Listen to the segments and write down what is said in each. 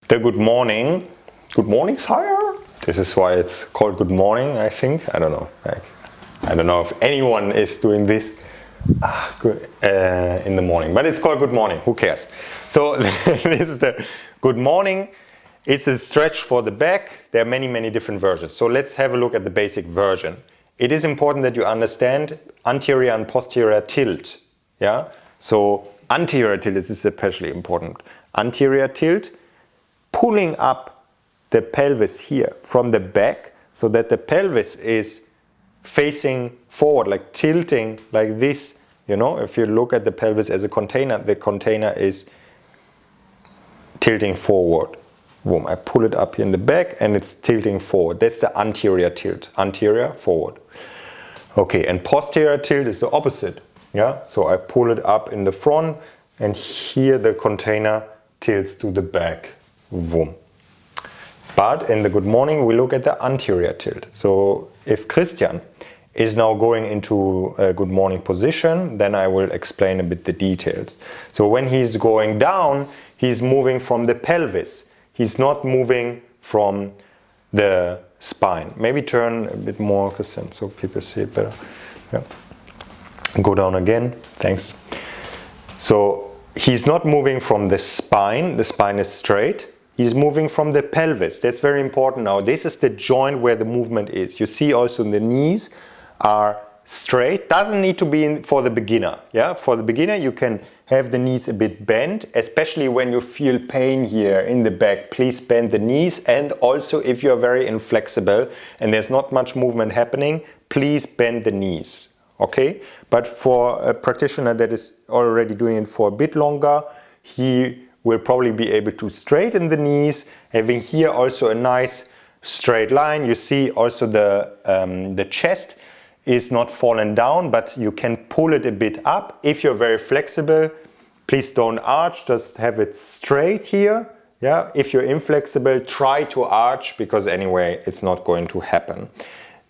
the good morning. Good morning, sire. This is why it's called good morning, I think. I don't know. I don't know if anyone is doing this in the morning, but it's called good morning. Who cares? So this is the good morning. It's a stretch for the back. There are many different versions. So let's have a look at the basic version. It is important that you understand anterior and posterior tilt. Yeah. So anterior tilt is especially important. Anterior tilt, pulling up the pelvis here from the back so that the pelvis is facing forward, like tilting like this. You know, if you look at the pelvis as a container, the container is tilting forward. Boom, I pull it up here in the back and it's tilting forward. That's the anterior tilt, anterior, forward. Okay, and posterior tilt is the opposite. Yeah, so I pull it up in the front and here the container tilts to the back. Boom. But in the good morning we look at the anterior tilt. So if Christian is now going into a good morning position, then I will explain a bit the details. So when he's going down, he's moving from the pelvis. He's not moving from the spine. Maybe turn a bit more, Christian, so people see it better. Yeah. Go down again. Thanks. So he's not moving from the spine. The spine is straight. He's moving from the pelvis. That's very important now. This is the joint where the movement is. You see also the knees are straight. Doesn't need to be for the beginner. Yeah, for the beginner you can have the knees a bit bent, especially when you feel pain here in the back. Please bend the knees, and also if you're very inflexible and there's not much movement happening, please bend the knees. Okay, but for a practitioner that is already doing it for a bit longer, he will probably be able to straighten the knees, having here also a nice straight line. You see also the chest is not fallen down, but you can pull it a bit up. If you're very flexible, please don't arch, just have it straight here. Yeah, if you're inflexible, try to arch, because anyway, it's not going to happen.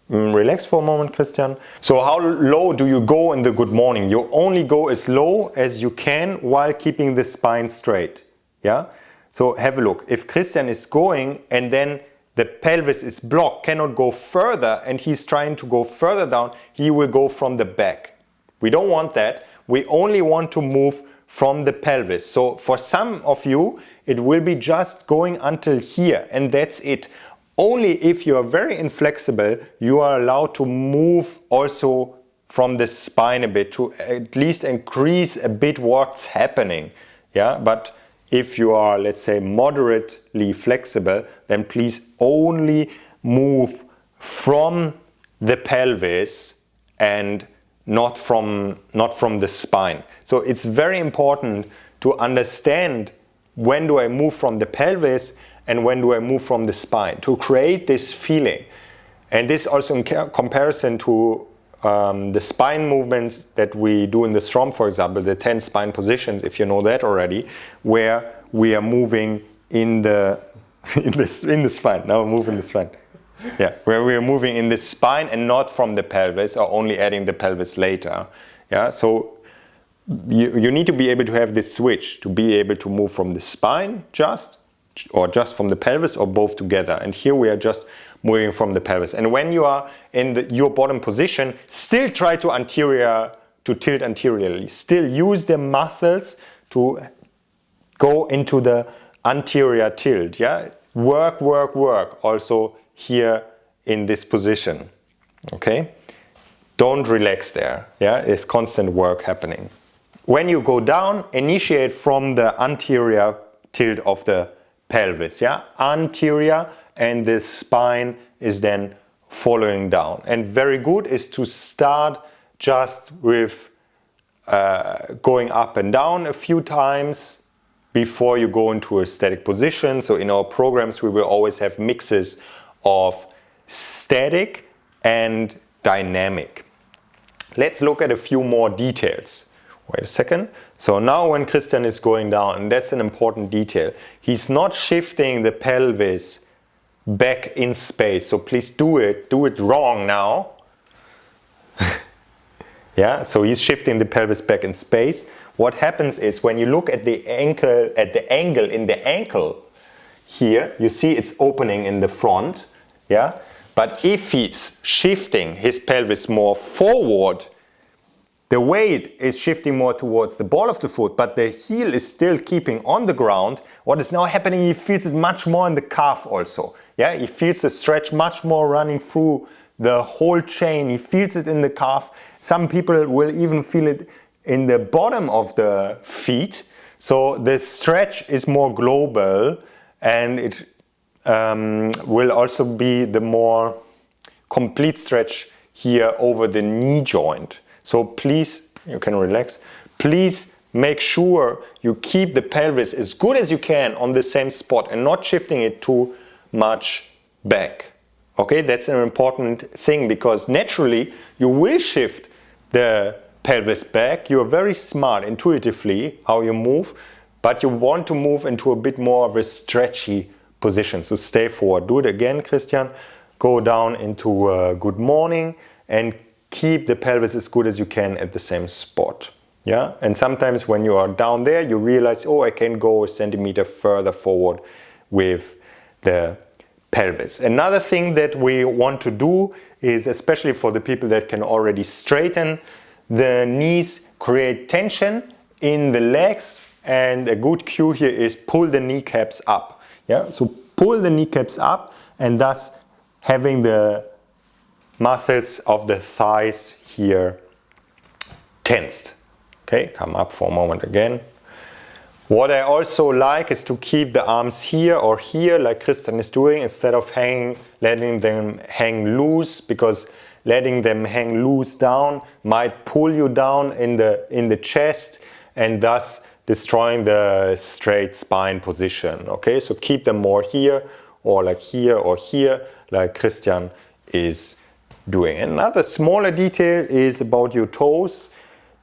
Relax for a moment, Christian. So how low do you go in the good morning? You only go as low as you can while keeping the spine straight. Yeah. So have a look. If Christian is going and then the pelvis is blocked, cannot go further, and he's trying to go further down, he will go from the back. We don't want that. We only want to move from the pelvis. So for some of you, it will be just going until here, and that's it. Only if you are very inflexible, you are allowed to move also from the spine a bit, to at least increase a bit what's happening. Yeah, but if you are, let's say, moderately flexible, then please only move from the pelvis and not from the spine. So it's very important to understand when do I move from the pelvis and when do I move from the spine, to create this feeling. And this also in comparison to the spine movements that we do in the Strom, for example, the 10 spine positions, if you know that already, where we are moving in the spine. Now we're moving the spine. Yeah, where we are moving in the spine and not from the pelvis, or only adding the pelvis later. Yeah, so you need to be able to have this switch, to be able to move from the spine just from the pelvis, or both together. And here we are just moving from the pelvis. And when you are in your bottom position, still try to tilt anteriorly. Still use the muscles to go into the anterior tilt. Yeah, work also here in this position. Okay, don't relax there. Yeah, it's constant work happening. When you go down, initiate from the anterior tilt of the pelvis. Yeah, anterior, and the spine is then following down. And very good is to start just with going up and down a few times before you go into a static position. So in our programs we will always have mixes of static and dynamic. Let's look at a few more details. Wait a second. So now when Christian is going down, and that's an important detail, he's not shifting the pelvis back in space. So please do it wrong now. Yeah, so he's shifting the pelvis back in space. What happens is when you look at the angle in the ankle, here, you see it's opening in the front, yeah? But if he's shifting his pelvis more forward, the weight is shifting more towards the ball of the foot, but the heel is still keeping on the ground. What is now happening, he feels it much more in the calf also. Yeah, he feels the stretch much more running through the whole chain. He feels it in the calf. Some people will even feel it in the bottom of the feet. So the stretch is more global, and it will also be the more complete stretch here over the knee joint. So please, you can relax, please make sure you keep the pelvis as good as you can on the same spot and not shifting it too much back. Okay, that's an important thing, because naturally you will shift the pelvis back. You're very smart intuitively how you move, but you want to move into a bit more of a stretchy position. So stay forward. Do it again, Christian. Go down into good morning and keep the pelvis as good as you can at the same spot. Yeah, and sometimes when you are down there, you realize, oh, I can go a centimeter further forward with the pelvis. Another thing that we want to do is, especially for the people that can already straighten the knees, create tension in the legs, and a good cue here is pull the kneecaps up. Yeah, so pull the kneecaps up, and thus having the muscles of the thighs here tensed. Okay, come up for a moment again. What I also like is to keep the arms here or here, like Christian is doing, instead of letting them hang loose, because letting them hang loose down might pull you down in the chest and thus destroying the straight spine position. Okay, so keep them more here or here, like Christian is doing. Another smaller detail is about your toes.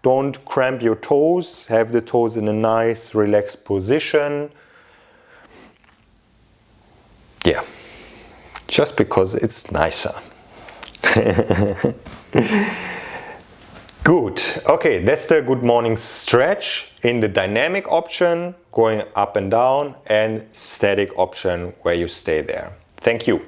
Don't cramp your toes. Have the toes in a nice relaxed position. Yeah, just because it's nicer. Good. Okay, that's the good morning stretch in the dynamic option, going up and down, and static option where you stay there. Thank you.